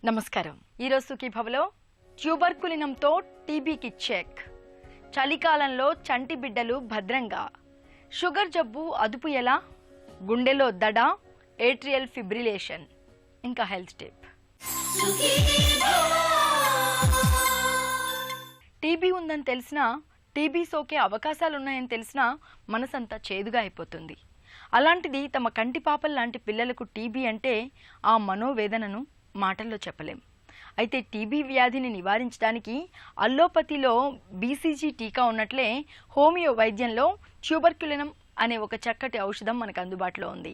నమస్కారం. ఈరోజు సుఖీభవలో ట్యూబర్కులినంతో టీబీకి చెక్, చలికాలంలో చంటి బిడ్డలు భద్రంగా, షుగర్ జబ్బు అదుపు ఎలా, గుండెలో దడ, ఏట్రియల్ ఫిబ్రిలేషన్, ఇంకా హెల్త్ టిప్. టీబీ ఉందని తెలిసినా, టీబీ సోకే అవకాశాలున్నాయని తెలిసినా మనసంతా చేదుగా అయిపోతుంది. అలాంటిది తమ కంటి పాపల లాంటి పిల్లలకు టీబీ అంటే ఆ మనోవేదనను మాటల్లో చెప్పలేం. అయితే టీబీ వ్యాధిని నివారించడానికి అల్లోపతిలో బీసీజీ టీకా ఉన్నట్లే హోమియో వైద్యంలో ట్యూబర్కులినం అనే ఒక చక్కటి ఔషధం మనకు అందుబాటులో ఉంది.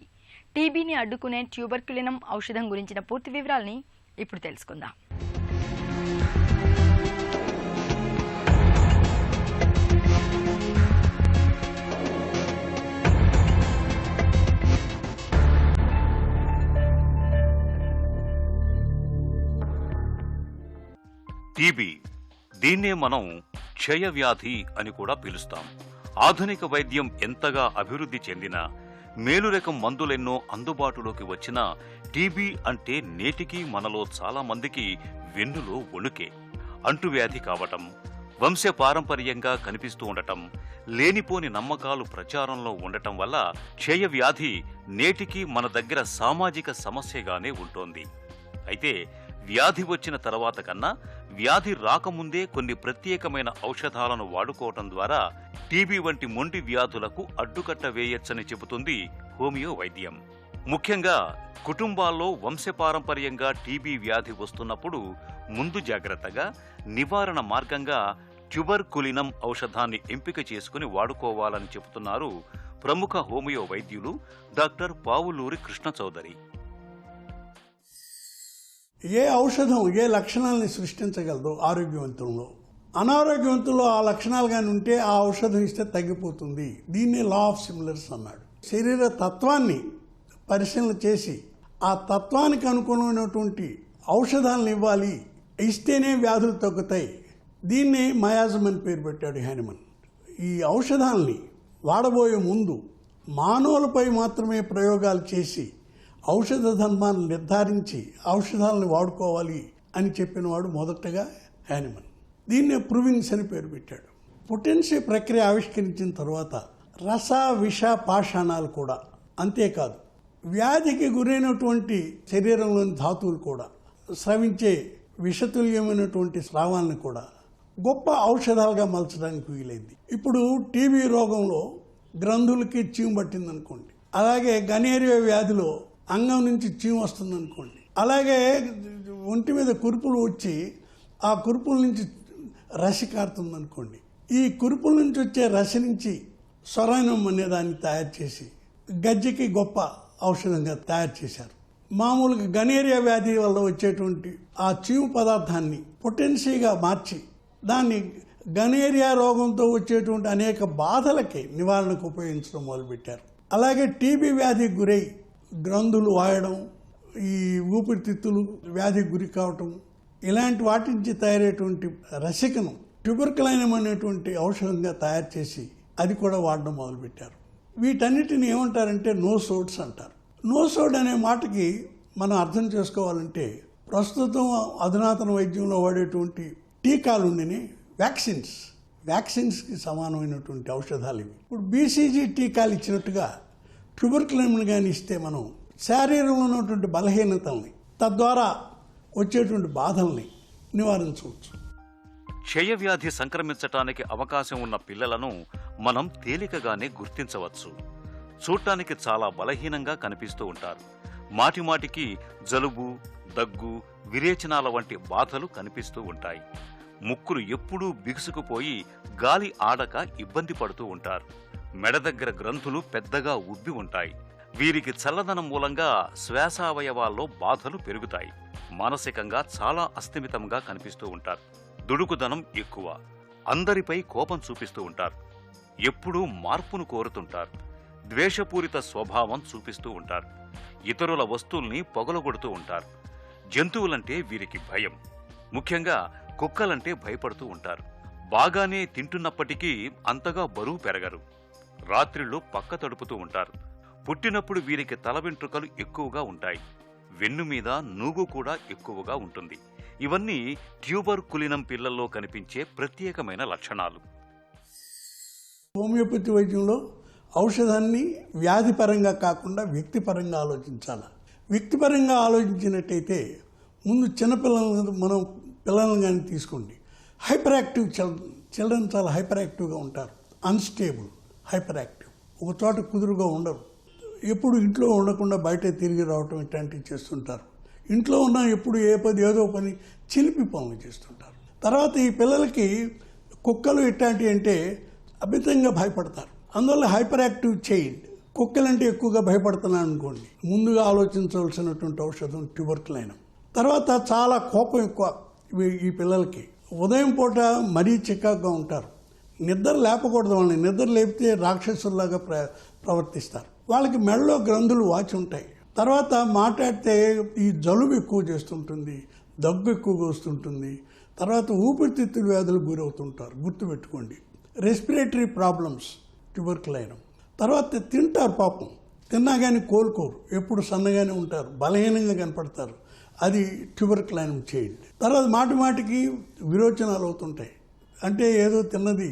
టీబీని అడ్డుకునే ట్యూబర్కులినం ఔషధం గురించిన పూర్తి వివరాలని ఇప్పుడు తెలుసుకుందాం. టీబీ, దీన్నే మనం క్షయవ్యాధి అని కూడా పిలుస్తాం. ఆధునిక వైద్యం ఎంతగా అభివృద్ధి చెందినా, మేలురకం మందులెన్నో అందుబాటులోకి వచ్చినా టీబీ అంటే నేటికీ మనలో చాలా మందికి వెన్నులో వణుకే. అంటువ్యాధి కావటం, వంశపారంపర్యంగా కనిపిస్తూ ఉండటం, లేనిపోని నమ్మకాలు ప్రచారంలో ఉండటం వల్ల క్షయవ్యాధి నేటికీ మన దగ్గర సామాజిక సమస్యగానే ఉంటోంది. అయితే వ్యాధి వచ్చిన తర్వాత కన్నా వ్యాధి రాకముందే కొన్ని ప్రత్యేకమైన ఔషధాలను వాడుకోవటం ద్వారా టీబీ వంటి మొండి వ్యాధులకు అడ్డుకట్ట వేయొచ్చని చెబుతుంది హోమియో వైద్యం. ముఖ్యంగా కుటుంబాల్లో వంశపారంపర్యంగా టీబీ వ్యాధి వస్తున్నప్పుడు ముందు జాగ్రత్తగా నివారణ మార్గంగా ట్యూబర్కులినం ఔషధాన్ని ఎంపిక చేసుకుని వాడుకోవాలని చెబుతున్నారు ప్రముఖ హోమియో వైద్యులు డాక్టర్ పావులూరి కృష్ణ చౌదరి. ఏ ఔషధం ఏ లక్షణాలని సృష్టించగలదో ఆరోగ్యవంతుల్లో, అనారోగ్యవంతుల్లో ఆ లక్షణాలు కానీ ఉంటే ఆ ఔషధం ఇస్తే తగ్గిపోతుంది. దీన్ని లా ఆఫ్ సిమిలర్స్ అన్నాడు. శరీర తత్వాన్ని పరిశీలన చేసి ఆ తత్వానికి అనుగుణమైనటువంటి ఔషధాలను ఇవ్వాలి, ఇస్తేనే వ్యాధులు తగ్గుతాయి. దీన్ని మయాజం అని పేరు పెట్టాడు హ్యానిమన్. ఈ ఔషధాలని వాడబోయే ముందు మానవులపై మాత్రమే ప్రయోగాలు చేసి ఔషధ ధర్మాన్ని నిర్ధారించి ఔషధాలను వాడుకోవాలి అని చెప్పినవాడు మొదటగా హ్యానిమన్. దీన్నే ప్రూవింగ్స్ అని పేరు పెట్టాడు. పొటెన్సీ ప్రక్రియ ఆవిష్కరించిన తర్వాత రస విష పాషాణాలు కూడా, అంతేకాదు వ్యాధికి గురైనటువంటి శరీరంలోని ధాతువులు కూడా, స్రవించే విషతుల్యమైనటువంటి స్రావాలను కూడా గొప్ప ఔషధాలుగా మలచడానికి వీలైంది. ఇప్పుడు టీబీ రోగంలో గ్రంథులకి చీము పట్టిందనుకోండి, అలాగే గనేరియా వ్యాధిలో అంగం నుంచి చీము వస్తుంది అనుకోండి, అలాగే ఒంటి మీద కురుపులు వచ్చి ఆ కురుపుల నుంచి రసి కారుతుంది అనుకోండి, ఈ కురుపుల నుంచి వచ్చే రసి నుంచి సొరైనం అనే దాన్ని తయారు చేసి గజ్జికి గొప్ప ఔషధంగా తయారు చేశారు. మామూలుగా గనేరియా వ్యాధి వల్ల వచ్చేటువంటి ఆ చీము పదార్థాన్ని పొటెన్సీగా మార్చి దాన్ని గనేరియా రోగంతో వచ్చేటువంటి అనేక బాధలకి నివారణకు ఉపయోగించడం మొదలుపెట్టారు. అలాగే టీబీ వ్యాధికి గురై గ్రంథులు వాయడం, ఈ ఊపిరితిత్తులు వ్యాధికి గురి కావటం, ఇలాంటి వాటి నుంచి తయారయ్యేటువంటి రసికను ట్యూబర్కులినం అనేటువంటి ఔషధంగా తయారు చేసి అది కూడా వాడడం మొదలుపెట్టారు. వీటన్నిటిని ఏమంటారంటే నోసోడ్స్ అంటారు. నోసోడ్ అనే మాటకి మనం అర్థం చేసుకోవాలంటే ప్రస్తుతం అధునాతన వైద్యంలో వాడేటువంటి టీకాలు ఉండిని వ్యాక్సిన్స్కి సమానమైనటువంటి ఔషధాలు ఇవి. ఇప్పుడు బీసీజీ టీకాలు ఇచ్చినట్టుగా ట్యూబర్కులినం కానీ ఇస్తే మనం శరీరంలో ఉన్నటువంటి బలహీనతల్ని, తద్వారా వచ్చేటువంటి బాధల్ని నివారించవచ్చు. క్షయవ్యాధి సంక్రమించటానికి అవకాశం ఉన్న పిల్లలను మనం తేలికగానే గుర్తించవచ్చు. చూడటానికి చాలా బలహీనంగా కనిపిస్తూ ఉంటారు. మాటిమాటికి జలుబు, దగ్గు, విరేచనాల వంటి బాధలు కనిపిస్తూ ఉంటాయి. ముక్కులు ఎప్పుడూ బిగుసుకుపోయి గాలి ఆడక ఇబ్బంది పడుతూ ఉంటారు. మెడ దగ్గర గ్రంథులు పెద్దగా ఉబ్బి ఉంటాయి. వీరికి చల్లదనం మూలంగా శ్వాసావయవాల్లో బాధలు పెరుగుతాయి. మానసికంగా చాలా అస్థిమితంగా కనిపిస్తూ ఉంటారు. దుడుకుదనం ఎక్కువ. అందరిపై కోపం చూపిస్తూ ఉంటారు. ఎప్పుడూ మార్పును కోరుతుంటారు. ద్వేషపూరిత స్వభావం చూపిస్తూ ఉంటారు. ఇతరుల వస్తువుల్ని పొగలగొడుతూ ఉంటారు. జంతువులంటే వీరికి భయం. ముఖ్యంగా కుక్కలంటే భయపడుతూ ఉంటారు. బాగానే తింటున్నప్పటికీ అంతగా బరువు పెరగరు. రాత్రిళ్ళు పక్క తడుపుతూ ఉంటారు. పుట్టినప్పుడు వీరికి తల వెంట్రుకలు ఎక్కువగా ఉంటాయి. వెన్ను మీద నూగు కూడా ఎక్కువగా ఉంటుంది. ఇవన్నీ ట్యూబర్కులినం పిల్లల్లో కనిపించే ప్రత్యేకమైన లక్షణాలు. హోమియోపతి వైద్యంలో ఔషధాన్ని వ్యాధిపరంగా కాకుండా వ్యక్తిపరంగా ఆలోచించాలి. వ్యక్తిపరంగా ఆలోచించినట్టయితే ముందు చిన్నపిల్లలను మనం పిల్లలను కానీ తీసుకోండి. హైపర్ యాక్టివ్ చిల్డ్రన్ చాలా హైపర్ యాక్టివ్గా ఉంటారు. అన్స్టేబుల్, హైపర్ యాక్టివ్, ఒక చోట కుదురుగా ఉండరు. ఎప్పుడు ఇంట్లో ఉండకుండా బయట తిరిగి రావటం ఇట్లాంటివి చేస్తుంటారు. ఇంట్లో ఉన్న ఎప్పుడు ఏదో పని చిలిపి పనులు చేస్తుంటారు. తర్వాత ఈ పిల్లలకి కుక్కలు ఇట్లాంటివి అంటే అమితంగా భయపడతారు. అందువల్ల హైపర్ యాక్టివ్ చైల్డ్, కుక్కలంటే ఎక్కువగా భయపడుతున్నాను అనుకోండి, ముందుగా ఆలోచించవలసినటువంటి ఔషధం ట్యూబర్కులైనం. తర్వాత చాలా కోపం ఎక్కువ ఈ పిల్లలకి. ఉదయం పూట మరీ చికాకుగా ఉంటారు. నిద్ర లేపకూడదు వాళ్ళని. నిద్ర లేపితే రాక్షసుల్లాగా ప్రవర్తిస్తారు. వాళ్ళకి మెడలో గ్రంథులు వాచి ఉంటాయి. తర్వాత మాట్లాడితే ఈ జలుబు ఎక్కువ చేస్తుంటుంది, దగ్గు ఎక్కువగా వస్తుంటుంది. తర్వాత ఊపిరితిత్తుల వ్యాధులకు గురవుతుంటారు. గుర్తుపెట్టుకోండి, రెస్పిరేటరీ ప్రాబ్లమ్స్ ట్యూబర్కులైనం. తర్వాత తింటారు, పాపం తిన్నా కానీ కోలుకోరు, ఎప్పుడు సన్నగానే ఉంటారు, బలహీనంగా కనపడతారు. అది ట్యూబర్కులైనం చైల్డ్. తర్వాత మాటికి విరోచనాలు అవుతుంటాయి. అంటే ఏదో తిన్నది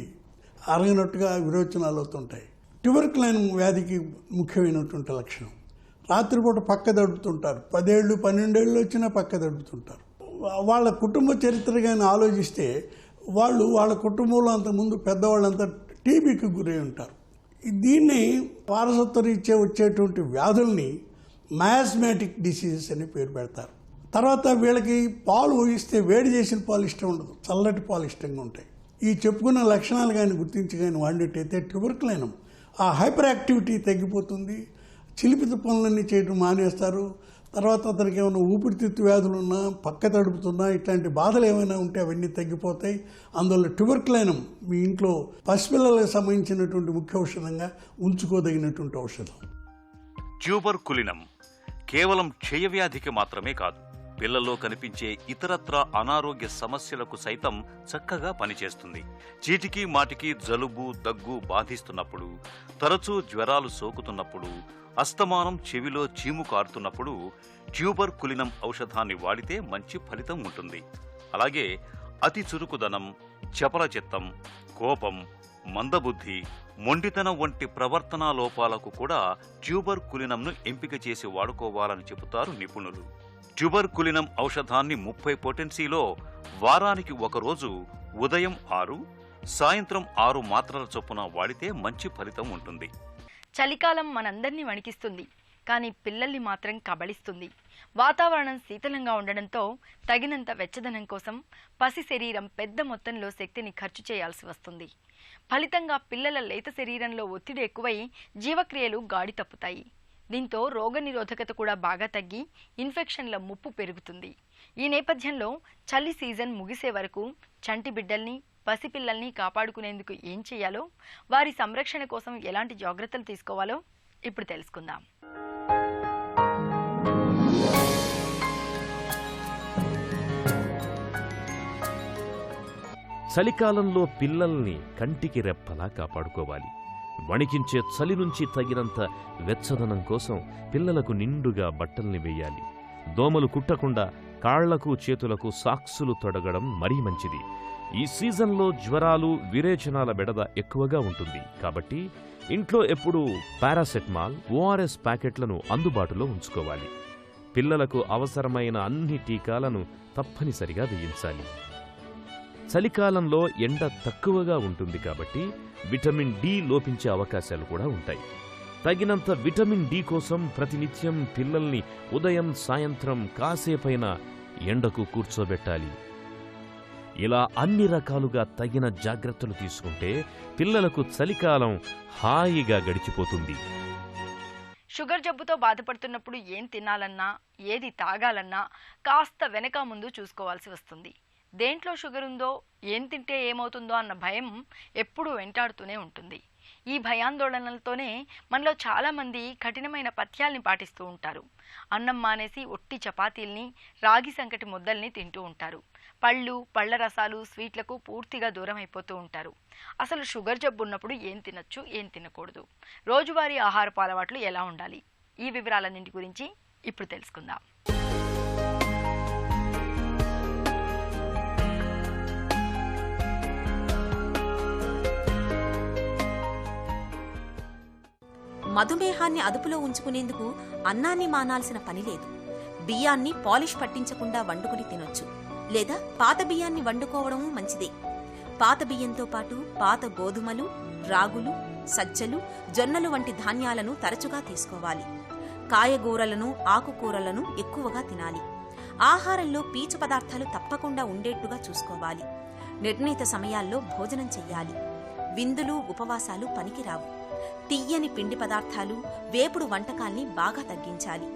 అరగినట్టుగా విరోచనాలు అవుతుంటాయి. ట్యూబర్కులైనం వ్యాధికి ముఖ్యమైనటువంటి లక్షణం. రాత్రిపూట పక్క దడుపుతుంటారు. 10 ఏళ్ళు 12 ఏళ్ళు వచ్చినా పక్క దడుపుతుంటారు. వాళ్ళ కుటుంబ చరిత్ర కానీ ఆలోచిస్తే వాళ్ళ కుటుంబంలో అంతకుముందు పెద్దవాళ్ళంతా టీబీకి గురై ఉంటారు. దీన్ని వారసత్వ రీత్యా వచ్చేటువంటి వ్యాధుల్ని మయాస్మాటిక్ డిసీజెస్ అని పేరు పెడతారు. తర్వాత వీళ్ళకి పాలు ఇస్తే వేడి చేసిన పాలు ఇష్టం ఉండదు, చల్లటి పాలు ఇష్టంగా ఉంటాయి. ఈ చెప్పుకున్న లక్షణాలు కానీ గుర్తించి కానీ వాడినట్టయితే ట్యూబర్కులైనం ఆ హైపర్ యాక్టివిటీ తగ్గిపోతుంది. చిలిపిత పనులన్నీ చేయడం మానేస్తారు. తర్వాత అతనికి ఏమైనా ఊపిరితిత్తు వ్యాధులున్నా, పక్క తడుపుతున్నా, ఇట్లాంటి బాధలు ఏమైనా ఉంటే అవన్నీ తగ్గిపోతాయి. అందువల్ల ట్యూబర్కులైనం మీ ఇంట్లో పసిపిల్లలకు సంబంధించినటువంటి ముఖ్య ఔషధంగా ఉంచుకోదగినటువంటి ఔషధం. ట్యూబర్కులినం కేవలం క్షయవ్యాధికి మాత్రమే కాదు, పిల్లల్లో కనిపించే ఇతరత్రా అనారోగ్య సమస్యలకు సైతం చక్కగా పనిచేస్తుంది. చీటికి మాటికి జలుబు, దగ్గు బాధిస్తున్నప్పుడు, తరచూ జ్వరాలు సోకుతున్నప్పుడు, అస్తమానం చెవిలో చీము కారుతున్నప్పుడు ట్యూబర్కులినం ఔషధాన్ని వాడితే మంచి ఫలితం ఉంటుంది. అలాగే అతి చురుకుదనం, చపల చిత్తం, కోపం, మందబుద్ధి, మొండితనం వంటి ప్రవర్తనా లోపాలకు కూడా ట్యూబర్కులినంను ఎంపిక చేసి వాడుకోవాలని చెబుతారు నిపుణులు. ట్యూబర్కులినం ఔషధాన్ని 30 పొటెన్సీలో వారానికి ఒకరోజు ఉదయం 6, సాయంత్రం 6 మాత్రల చొప్పున వాడితే మంచి ఫలితం ఉంటుంది. చలికాలం మనందరినీ వణికిస్తుంది, కానీ పిల్లల్ని మాత్రం కబళిస్తుంది. వాతావరణం శీతలంగా ఉండడంతో తగినంత వెచ్చదనం కోసం పసి శరీరం పెద్ద మొత్తంలో శక్తిని ఖర్చు చేయాల్సి వస్తుంది. ఫలితంగా పిల్లల లేత శరీరంలో ఒత్తిడి ఎక్కువై జీవక్రియలు గాడి తప్పుతాయి. దీంతో రోగనిరోధకత కూడా బాగా తగ్గి ఇన్ఫెక్షన్ల ముప్పు పెరుగుతుంది. ఈ నేపథ్యంలో చలి సీజన్ ముగిసే వరకు చంటి బిడ్డల్ని, పసిపిల్లల్ని కాపాడుకునేందుకు ఏం చేయాలో, వారి సంరక్షణ కోసం ఎలాంటి జాగ్రత్తలు తీసుకోవాలో ఇప్పుడు తెలుసుకుందాం. చలికాలంలో పిల్లల్ని కంటికి రెప్పలా కాపాడుకోవాలి. వణికించే చలి నుంచి తగినంత వెచ్చదనం కోసం పిల్లలకు నిండుగా బట్టల్ని వేయాలి. దోమలు కుట్టకుండా కాళ్లకు చేతులకు సాక్సులు తొడగడం మరీ మంచిది. ఈ సీజన్లో జ్వరాలు, విరేచనాల బెడద ఎక్కువగా ఉంటుంది. కాబట్టి ఇంట్లో ఎప్పుడూ పారాసెటమాల్, ORS ప్యాకెట్లను అందుబాటులో ఉంచుకోవాలి. పిల్లలకు అవసరమైన అన్ని టీకాలను తప్పనిసరిగా వేయించాలి. చలికాలంలో ఎండ తక్కువగా ఉంటుంది కాబట్టి విటమిన్ డి లోపించే అవకాశాలు కూడా ఉంటాయి. తగినంత విటమిన్ డి కోసం ప్రతినిత్యం పిల్లల్ని ఉదయం, సాయంత్రం కాసేపైనా ఎండకు కూర్చోబెట్టాలి. ఇలా అన్ని రకాలుగా తగిన జాగ్రత్తలు తీసుకుంటే పిల్లలకు చలికాలం హాయిగా గడిచిపోతుంది. షుగర్ జబ్బుతో బాధపడుతున్నప్పుడు ఏం తినాలన్నా, ఏది తాగాలన్నా కాస్త వెనక ముందు చూసుకోవాల్సి వస్తుంది. దేంట్లో షుగర్ ఉందో, ఏం తింటే ఏమవుతుందో అన్న భయం ఎప్పుడూ వెంటాడుతూనే ఉంటుంది. ఈ భయాందోళనలతోనే మనలో చాలామంది కఠినమైన పథ్యాల్ని పాటిస్తూ ఉంటారు. అన్నం మానేసి ఒట్టి చపాతీల్ని, రాగి సంకటి ముద్దల్ని తింటూ ఉంటారు. పళ్ళు, పళ్ల రసాలు, స్వీట్లకు పూర్తిగా దూరం అయిపోతూ ఉంటారు. అసలు షుగర్ జబ్బు ఉన్నప్పుడు ఏం తినొచ్చు, ఏం తినకూడదు, రోజువారీ ఆహారపు అలవాట్లు ఎలా ఉండాలి, ఈ వివరాలన్నింటి గురించి ఇప్పుడు తెలుసుకుందాం. మధుమేహాన్ని అదుపులో ఉంచుకునేందుకు అన్నాన్ని మానాల్సిన పని లేదు. బియ్యాన్ని పాలిష్ పట్టించకుండా వండుకుని తినొచ్చు, లేదా పాత బియ్యాన్ని వండుకోవడం మంచిదే. పాత బియ్యంతో పాటు పాత గోధుమలు, రాగులు, సజ్జలు, జొన్నలు వంటి ధాన్యాలను తరచుగా తీసుకోవాలి. కాయగూరలను, ఆకుకూరలను ఎక్కువగా తినాలి. ఆహారంలో పీచు పదార్థాలు తప్పకుండా ఉండేట్టుగా చూసుకోవాలి. నిర్ణీత సమయాల్లో భోజనం చెయ్యాలి. విందులు, ఉపవాసాలు పనికిరావు. తియ్యని పిండి పదార్థాలు, వేపుడు వంటకాల్ని బాగా తగ్గించాలి.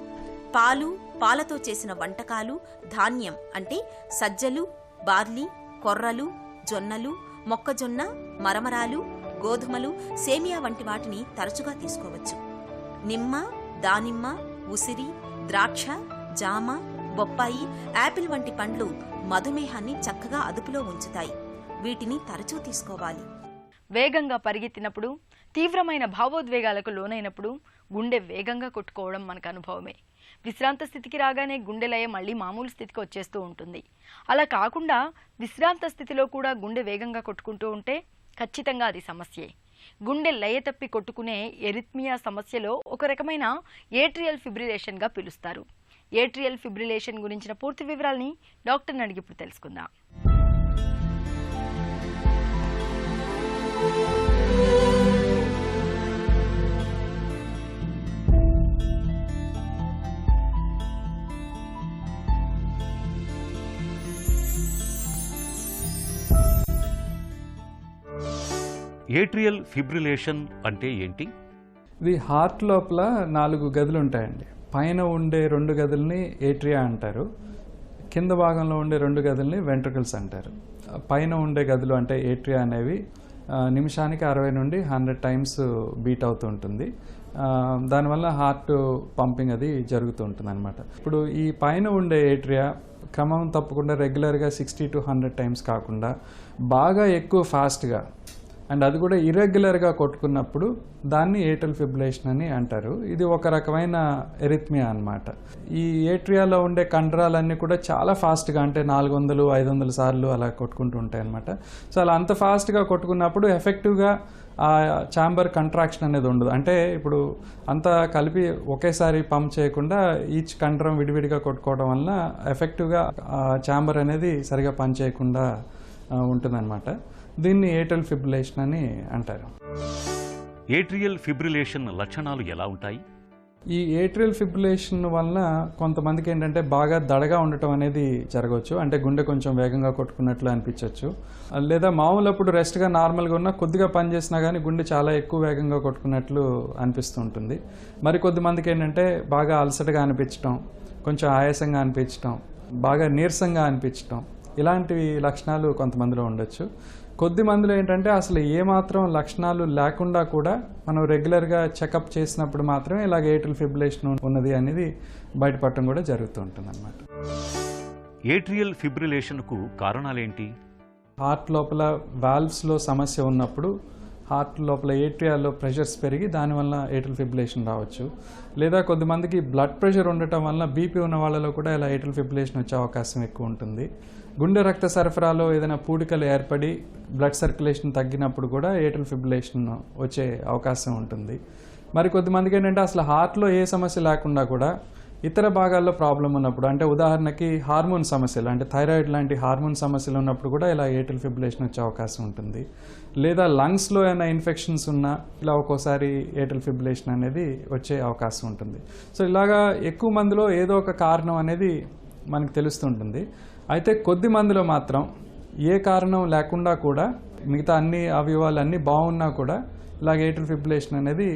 పాలు, పాలతో చేసిన వంటకాలు, ధాన్యం అంటే సజ్జలు, బార్లీ, కొర్రలు, జొన్నలు, మొక్కజొన్న, మరమరాలు, గోధుమలు, సేమియా వంటి వాటిని తరచుగా తీసుకోవచ్చు. నిమ్మ, దానిమ్మ, ఉసిరి, ద్రాక్ష, జామ, బొప్పాయి, యాపిల్ వంటి పండ్లు మధుమేహాన్ని చక్కగా అదుపులో ఉంచుతాయి. వీటిని తరచూ తీసుకోవాలి. వేగంగా పరిగెత్తినప్పుడు, తీవ్రమైన భావోద్వేగాలకు లోనైనప్పుడు గుండె వేగంగా కొట్టుకోవడం మనకు అనుభవమే. విశ్రాంత స్థితికి రాగానే గుండె లయ మళ్ళీ మామూలు స్థితికి వచ్చేస్తూ ఉంటుంది. అలా కాకుండా విశ్రాంత స్థితిలో కూడా గుండె వేగంగా కొట్టుకుంటూ ఉంటే ఖచ్చితంగా అది సమస్యే. గుండె లయ తప్పి కొట్టుకునే ఎరిథ్మియా సమస్యలో ఒక రకమైన ఏట్రియల్ ఫిబ్రిలేషన్గా పిలుస్తారు. ఏట్రియల్ ఫిబ్రిలేషన్ గురించిన పూర్తి వివరాల్ని డాక్టర్ని అడిగి ఇప్పుడు తెలుసుకుందాం. ఏట్రియల్ ఫిబ్రిలేషన్ అంటే ఏంటి? ఇది హార్ట్ లోపల 4 గదులు ఉంటాయండి. పైన ఉండే 2 గదుల్ని ఏట్రియా అంటారు. కింద భాగంలో ఉండే 2 గదుల్ని వెంట్రికల్స్ అంటారు. పైన ఉండే గదులు అంటే ఏట్రియా అనేవి నిమిషానికి 60 నుండి 100 టైమ్స్ బీట్ అవుతూ ఉంటుంది. దానివల్ల హార్ట్ పంపింగ్ అది జరుగుతూ ఉంటుంది అనమాట. ఇప్పుడు ఈ పైన ఉండే ఏట్రియా క్రమం తప్పకుండా రెగ్యులర్గా 60 to 100 టైమ్స్ కాకుండా బాగా ఎక్కువ ఫాస్ట్గా అండ్ అది కూడా ఇర్రెగ్యులర్గా కొట్టుకున్నప్పుడు దాన్ని ఏట్రియల్ ఫిబ్రిలేషన్ అని అంటారు. ఇది ఒక రకమైన ఎరిథ్మియా అన్నమాట. ఈ ఏట్రియాలో ఉండే కండరాలన్నీ కూడా చాలా ఫాస్ట్గా అంటే 400-500 సార్లు అలా కొట్టుకుంటూ ఉంటాయి అన్నమాట. సో అలా అంత ఫాస్ట్గా కొట్టుకున్నప్పుడు ఎఫెక్టివ్గా ఆ ఛాంబర్ కంట్రాక్షన్ అనేది ఉండదు. అంటే ఇప్పుడు అంతా కలిపి ఒకేసారి పంప్ చేయకుండా ఈచ్ కండరం విడివిడిగా కొట్టుకోవడం వల్ల ఎఫెక్టివ్గా ఆ ఛాంబర్ అనేది సరిగా పని చేయకుండా ఉంటుందన్నమాట. దీన్ని ఏట్రియల్ ఫిబ్రిలేషన్ అని అంటారు. ఏట్రియల్ ఫిబ్రిలేషన్ లక్షణాలు ఎలా ఉంటాయి? ఈ ఏట్రియల్ ఫిబ్రిలేషన్ వల్ల కొంతమందికి ఏంటంటే బాగా దడగా ఉండటం అనేది జరగవచ్చు. అంటే గుండె కొంచెం వేగంగా కొట్టుకున్నట్లు అనిపించవచ్చు. లేదా మామూలప్పుడు రెస్ట్గా నార్మల్గా ఉన్నా కొద్దిగా పని చేసినా కానీ గుండె చాలా ఎక్కువ వేగంగా కొట్టుకున్నట్లు అనిపిస్తూ ఉంటుంది. మరి కొద్దిమందికి ఏంటంటే బాగా అలసటగా అనిపించడం, కొంచెం ఆయాసంగా అనిపించడం, బాగా నీరసంగా అనిపించడం, ఇలాంటివి లక్షణాలు కొంతమందిలో ఉండొచ్చు. కొద్ది మందిలో ఏంటంటే అసలు ఏమాత్రం లక్షణాలు లేకుండా కూడా మనం రెగ్యులర్గా చెకప్ చేసినప్పుడు మాత్రమే ఇలాగ ఏట్రియల్ ఫిబ్రిలేషన్ ఉన్నది అనేది బయటపడటం కూడా జరుగుతూ ఉంటుంది అన్నమాట. ఏట్రియల్ ఫిబ్రిలేషన్కు కారణాలేంటి? హార్ట్ లోపల వాల్వ్స్లో సమస్య ఉన్నప్పుడు హార్ట్ లోపల ఏట్రియాలో ప్రెషర్స్ పెరిగి దానివల్ల ఏట్రియల్ ఫిబ్రిలేషన్ రావచ్చు. లేదా కొద్దిమందికి బ్లడ్ ప్రెషర్ ఉండటం వల్ల బీపీ ఉన్న వాళ్ళలో కూడా ఇలా ఏట్రియల్ ఫిబ్రిలేషన్ వచ్చే అవకాశం ఎక్కువ ఉంటుంది. గుండె రక్త సరఫరాలో ఏదైనా పూడికలు ఏర్పడి బ్లడ్ సర్క్యులేషన్ తగ్గినప్పుడు కూడా ఏట్రియల్ ఫిబ్రిలేషన్ వచ్చే అవకాశం ఉంటుంది. మరి కొద్దిమందికి ఏంటంటే అసలు హార్ట్లో ఏ సమస్య లేకుండా కూడా ఇతర భాగాల్లో ప్రాబ్లం ఉన్నప్పుడు, అంటే ఉదాహరణకి హార్మోన్ సమస్యలు అంటే థైరాయిడ్ లాంటి హార్మోన్ సమస్యలు ఉన్నప్పుడు కూడా ఇలా ఏట్రియల్ ఫిబ్రిలేషన్ వచ్చే అవకాశం ఉంటుంది. లేదా లంగ్స్లో ఏమైనా ఇన్ఫెక్షన్స్ ఉన్నా ఇలా ఒక్కోసారి ఏట్రియల్ ఫిబ్రిలేషన్ అనేది వచ్చే అవకాశం ఉంటుంది. సో ఇలాగా ఎక్కువ మందిలో ఏదో ఒక కారణం అనేది మనకు తెలుస్తుంటుంది. అయితే కొద్ది మందిలో మాత్రం ఏ కారణం లేకుండా కూడా మిగతా అన్ని అవయవాలు అన్నీ బాగున్నా కూడా ఇలాగ ఏట్రియల్ ఫిబ్రిలేషన్ అనేది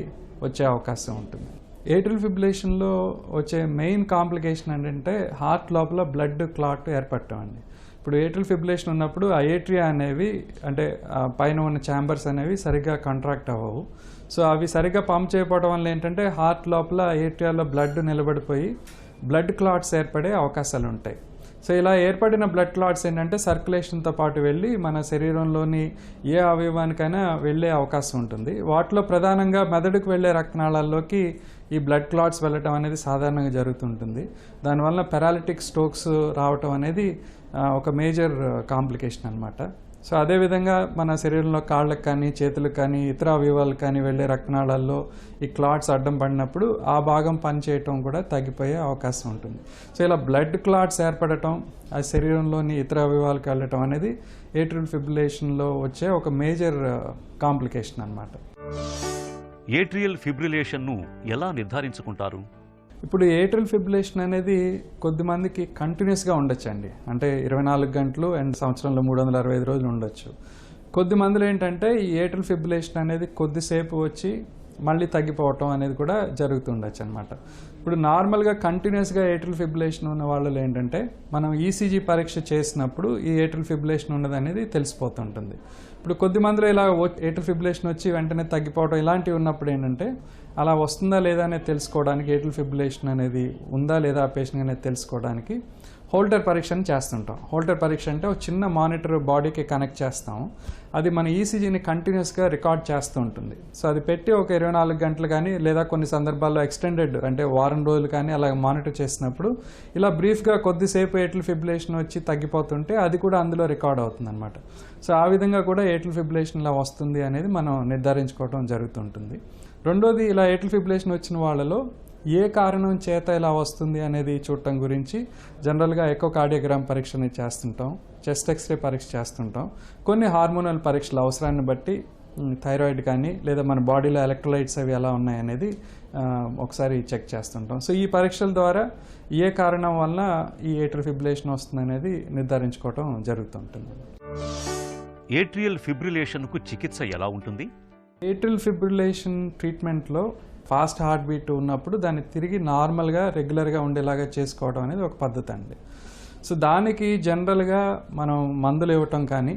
వచ్చే అవకాశం ఉంటుంది. ఏట్రియల్ ఫిబ్రిలేషన్లో వచ్చే మెయిన్ కాంప్లికేషన్ ఏంటంటే హార్ట్ లోపల బ్లడ్ క్లాట్ ఏర్పడటం అండి. ఇప్పుడు ఏట్రియల్ ఫిబ్రిలేషన్ ఉన్నప్పుడు ఆ ఏట్రియా అనేవి అంటే పైన ఉన్న ఛాంబర్స్ అనేవి సరిగ్గా కాంట్రాక్ట్ అవ్వవు. సో అవి సరిగ్గా పంప్ చేయకపోవడం వల్ల ఏంటంటే హార్ట్ లోపల ఏట్రియాలో బ్లడ్ నిలబడిపోయి బ్లడ్ క్లాట్స్ ఏర్పడే అవకాశాలు ఉంటాయి. సో ఇలా ఏర్పడిన బ్లడ్ క్లాట్స్ ఏంటంటే సర్క్యులేషన్తో పాటు వెళ్ళి మన శరీరంలోని ఏ అవయవానికైనా వెళ్ళే అవకాశం ఉంటుంది. వాటిలో ప్రధానంగా మెదడుకు వెళ్ళే రక్తనాళాల్లోకి ఈ బ్లడ్ క్లాట్స్ వెళ్ళటం అనేది సాధారణంగా జరుగుతుంటుంది. దానివల్ల పెరాలిటిక్ స్ట్రోక్స్ రావటం అనేది ఒక మేజర్ కాంప్లికేషన్ అనమాట. సో అదేవిధంగా మన శరీరంలో కాళ్ళకు కానీ చేతులకు కానీ ఇతర అవయవాలకు కానీ వెళ్ళే రక్తనాళాల్లో ఈ క్లాట్స్ అడ్డం పడినప్పుడు ఆ భాగం పనిచేయటం కూడా తగ్గిపోయే అవకాశం ఉంటుంది. సో ఇలా బ్లడ్ క్లాట్స్ ఏర్పడటం, ఆ శరీరంలోని ఇతర అవయవాలకు వెళ్ళటం అనేది ఏట్రియల్ ఫిబ్రిలేషన్లో వచ్చే ఒక మేజర్ కాంప్లికేషన్ అన్నమాట. ఏట్రియల్ ఫిబ్రిలేషన్ను ఎలా నిర్ధారించుకుంటారు? ఇప్పుడు ఏట్రియల్ ఫిబ్రిలేషన్ అనేది కొద్దిమందికి కంటిన్యూస్గా ఉండొచ్చండి. అంటే 24 గంటలు అండ్ సంవత్సరంలో 365 రోజులు ఉండొచ్చు. కొద్దిమందిలో ఏంటంటే ఈ ఏట్రియల్ ఫిబ్రిలేషన్ అనేది కొద్దిసేపు వచ్చి మళ్ళీ తగ్గిపోవటం అనేది కూడా జరుగుతుండొచ్చు అనమాట. ఇప్పుడు నార్మల్గా కంటిన్యూస్గా ఏట్రియల్ ఫిబ్రిలేషన్ ఉన్న వాళ్ళలో ఏంటంటే మనం ఈసీజీ పరీక్ష చేసినప్పుడు ఈ ఏట్రియల్ ఫిబ్రిలేషన్ ఉన్నది అనేది తెలిసిపోతుంటుంది. ఇప్పుడు కొద్దిమందిలో ఇలా ఏట్రియల్ ఫిబ్రిలేషన్ వచ్చి వెంటనే తగ్గిపోవడం ఇలాంటివి ఉన్నప్పుడు ఏంటంటే అలా వస్తుందా లేదా అనేది తెలుసుకోవడానికి, ఏట్రియల్ ఫిబ్రిలేషన్ అనేది ఉందా లేదా ఆ పేషెంట్ అనేది తెలుసుకోవడానికి హోల్టర్ పరీక్షను చేస్తుంటాం. హోల్టర్ పరీక్ష అంటే ఒక చిన్న మానిటర్ బాడీకి కనెక్ట్ చేస్తాం. అది మన ఈసీజీని కంటిన్యూస్గా రికార్డ్ చేస్తూ ఉంటుంది. సో అది పెట్టి ఒక 24 గంటలు కానీ లేదా కొన్ని సందర్భాల్లో ఎక్స్టెండెడ్ అంటే వారం రోజులు కానీ అలా మానిటర్ చేసినప్పుడు ఇలా బ్రీఫ్గా కొద్దిసేపు ఏట్రియల్ ఫిబ్రిలేషన్ వచ్చి తగ్గిపోతుంటే అది కూడా అందులో రికార్డ్ అవుతుంది అనమాట. సో ఆ విధంగా కూడా ఏట్రియల్ ఫిబ్రిలేషన్ ఇలా వస్తుంది అనేది మనం నిర్ధారించుకోవడం జరుగుతుంటుంది. రెండోది, ఇలా ఏట్రియల్ ఫిబ్రిలేషన్ వచ్చిన వాళ్ళలో ఏ కారణం చేత ఇలా వస్తుంది అనేది చూడటం గురించి జనరల్గా ఎకోకార్డియోగ్రామ్ పరీక్షని చేస్తుంటాం, చెస్ట్ ఎక్స్రే పరీక్ష చేస్తుంటాం. కొన్ని హార్మోనల్ పరీక్షలు అవసరాన్ని బట్టి థైరాయిడ్ కానీ లేదా మన బాడీలో ఎలక్ట్రోలైట్స్ అవి ఎలా ఉన్నాయనేది ఒకసారి చెక్ చేస్తుంటాం. సో ఈ పరీక్షల ద్వారా ఏ కారణం వల్ల ఈ ఏట్రియల్ ఫిబ్రిలేషన్ వస్తుంది అనేది నిర్ధారించుకోవటం జరుగుతుంటుంది. ఏట్రియల్ ఫిబ్రిలేషన్కు చికిత్స ఎలా ఉంటుంది? ఏట్రియల్ ఫిబ్రిలేషన్ ట్రీట్మెంట్లో ఫాస్ట్ హార్ట్ బీట్ ఉన్నప్పుడు దాన్ని తిరిగి నార్మల్గా రెగ్యులర్గా ఉండేలాగా చేసుకోవడం అనేది ఒక పద్ధతి అండి. సో దానికి జనరల్గా మనం మందులు ఇవ్వటం కానీ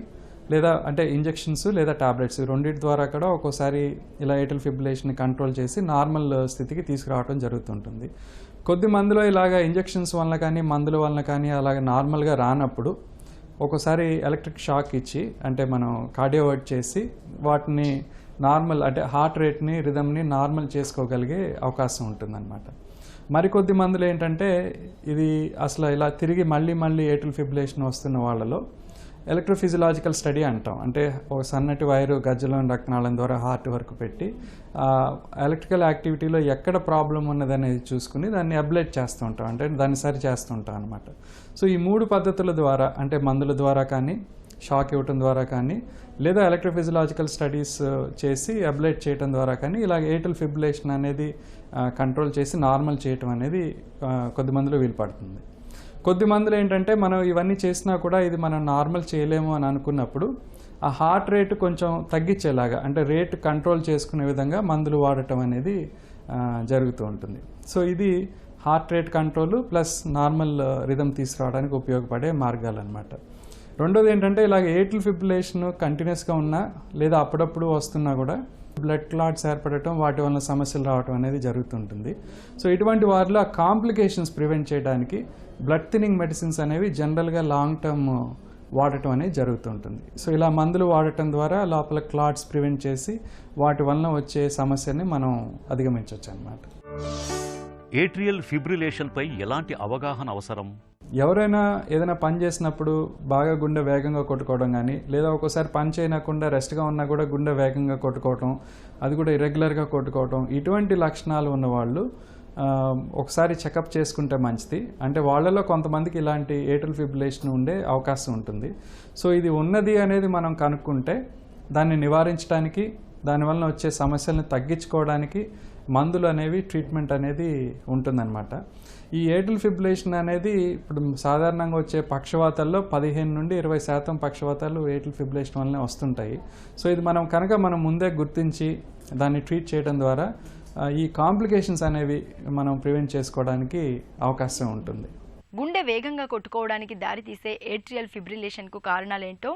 లేదా అంటే ఇంజెక్షన్స్ లేదా టాబ్లెట్స్ రెండింటి ద్వారా కూడా ఒక్కోసారి ఇలా ఏట్రియల్ ఫిబ్రిలేషన్ని కంట్రోల్ చేసి నార్మల్ స్థితికి తీసుకురావడం జరుగుతుంటుంది. కొద్ది మందిలో ఇలాగ ఇంజెక్షన్స్ వల్ల కానీ మందుల వల్ల కానీ అలాగ నార్మల్గా రానప్పుడు ఒక్కోసారి ఎలక్ట్రిక్ షాక్ ఇచ్చి అంటే మనం కార్డియోవర్ట్ చేసి వాటిని నార్మల్ అంటే హార్ట్ రేట్ని రిథమ్ని నార్మల్ చేసుకోగలిగే అవకాశం ఉంటుందన్నమాట. మరికొద్ది మందులు ఏంటంటే ఇది అసలు ఇలా తిరిగి మళ్ళీ ఏట్రియల్ ఫిబ్రిలేషన్ వస్తున్న వాళ్ళలో ఎలక్ట్రోఫిజియలాజికల్ స్టడీ అంటాం. అంటే ఒక సన్నటి వైరు గజ్జలోని రక్తనాళం ద్వారా హార్ట్ వరకు పెట్టి ఎలక్ట్రికల్ యాక్టివిటీలో ఎక్కడ ప్రాబ్లం ఉన్నదనేది చూసుకుని దాన్ని అబ్లేట్ చేస్తూ ఉంటాం, అంటే దాన్ని సరి చేస్తూ ఉంటాం అనమాట. సో ఈ 3 పద్ధతుల ద్వారా అంటే మందుల ద్వారా కానీ, షాక్ ఇవ్వటం ద్వారా కానీ లేదా ఎలక్ట్రోఫిజియలాజికల్ స్టడీస్ చేసి అబ్లేట్ చేయడం ద్వారా కానీ ఇలా ఏట్రియల్ ఫిబ్రిలేషన్ అనేది కంట్రోల్ చేసి నార్మల్ చేయటం అనేది కొద్దిమందిలో వీలుపడుతుంది. కొద్దిమందిలో ఏంటంటే మనం ఇవన్నీ చేసినా కూడా ఇది మనం నార్మల్ చేయలేము అని అనుకున్నప్పుడు ఆ హార్ట్ రేటు కొంచెం తగ్గించేలాగా అంటే రేట్ కంట్రోల్ చేసుకునే విధంగా మందులు వాడటం అనేది జరుగుతూ ఉంటుంది. సో ఇది heart rate control plus normal rhythm తీసుకురావడానికి ఉపయోగపడే మార్గాలు అన్నమాట. రెండోది ఏంటంటే ఇలాగ ఏట్రియల్ ఫిబ్రిలేషన్ కంటిన్యూస్గా ఉన్నా లేదా అప్పుడప్పుడు వస్తున్నా కూడా బ్లడ్ క్లాట్స్ ఏర్పడటం, వాటి వల్ల సమస్యలు రావడం అనేది జరుగుతుంటుంది. సో ఇటువంటి వారిలో ఆ కాంప్లికేషన్స్ ప్రివెంట్ చేయడానికి బ్లడ్ థిన్నింగ్ మెడిసిన్స్ అనేవి జనరల్గా లాంగ్ టర్మ్ వాడటం అనేది జరుగుతుంటుంది. సో ఇలా మందులు వాడటం ద్వారా లోపల క్లాట్స్ ప్రివెంట్ చేసి వాటి వలన వచ్చే సమస్యని మనం అధిగమించవచ్చు అన్నమాట. ఏట్రియల్ ఫిబ్రిలేషన్పై ఎలాంటి అవగాహన అవసరం? ఎవరైనా ఏదైనా పని చేసినప్పుడు బాగా గుండె వేగంగా కొట్టుకోవడం కానీ లేదా ఒక్కోసారి పని చేయకుండా రెస్ట్గా ఉన్నా కూడా గుండె వేగంగా కొట్టుకోవటం, అది కూడా ఇరెగ్యులర్గా కొట్టుకోవటం, ఇటువంటి లక్షణాలు ఉన్నవాళ్ళు ఒకసారి చెకప్ చేసుకుంటే మంచిది. అంటే వాళ్ళలో కొంతమందికి ఇలాంటి ఏట్రియల్ ఫిబ్రిలేషన్ ఉండే అవకాశం ఉంటుంది. సో ఇది ఉన్నది అనేది మనం కనుక్కుంటే దాన్ని నివారించడానికి, దానివల్ల వచ్చే సమస్యలను తగ్గించుకోవడానికి మందులు అనేవి ట్రీట్మెంట్ అనేది ఉంటుందన్నమాట. ఈ ఏట్రియల్ ఫిబ్రిలేషన్ అనేది ఇప్పుడు సాధారణంగా వచ్చే పక్షవాతాల్లో 15 నుండి 20% పక్షవాతాలు ఏట్రియల్ ఫిబ్రిలేషన్ వల్లనే వస్తుంటాయి. సో ఇది మనం ముందే గుర్తించి దాన్ని ట్రీట్ చేయడం ద్వారా ఈ కాంప్లికేషన్స్ అనేవి మనం ప్రివెంట్ చేసుకోవడానికి అవకాశం ఉంటుంది. గుండె వేగంగా కొట్టుకోవడానికి దారితీసే ఏట్రియల్ ఫిబ్రిలేషన్కు కారణాలేంటో,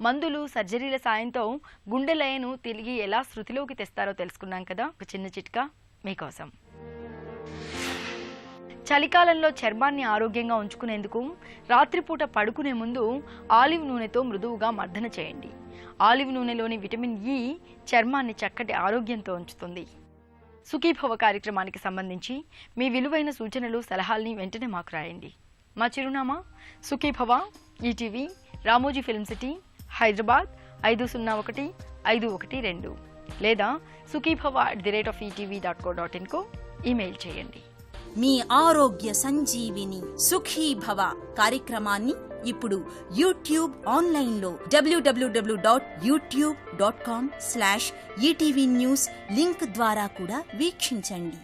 మందులు, సర్జరీల సాయంతో గుండె లయను తిరిగి ఎలా శృతిలోకి తెస్తారో తెలుసుకున్నాం కదా. ఒక చిన్న చిట్కా మీకోసం. చలికాలంలో చర్మాన్ని ఆరోగ్యంగా ఉంచుకునేందుకు రాత్రిపూట పడుకునే ముందు ఆలివ్ నూనెతో మృదువుగా మర్దన చేయండి. ఆలివ్ నూనెలోని విటమిన్ ఇ చర్మాన్ని చక్కటి ఆరోగ్యంతో ఉంచుతుంది. సుఖీభవ కార్యక్రమానికి సంబంధించి మీ విలువైన సూచనలు, సలహాల్ని వెంటనే మాకు రాయండి. మా చిరునామా Sukhibhava, ETV, Ramoji film city, Hyderabad 501512 లేదా sukhibhava@etv.co.in కు ఈమెయిల్ చేయండి. మీ ఆరోగ్య సంజీవిని సుఖీ భవ కార్యక్రమాన్ని ఇప్పుడు యూట్యూబ్ ఆన్లైన్లో www.youtube.com/etv news లింక్ ద్వారా కూడా వీక్షించండి.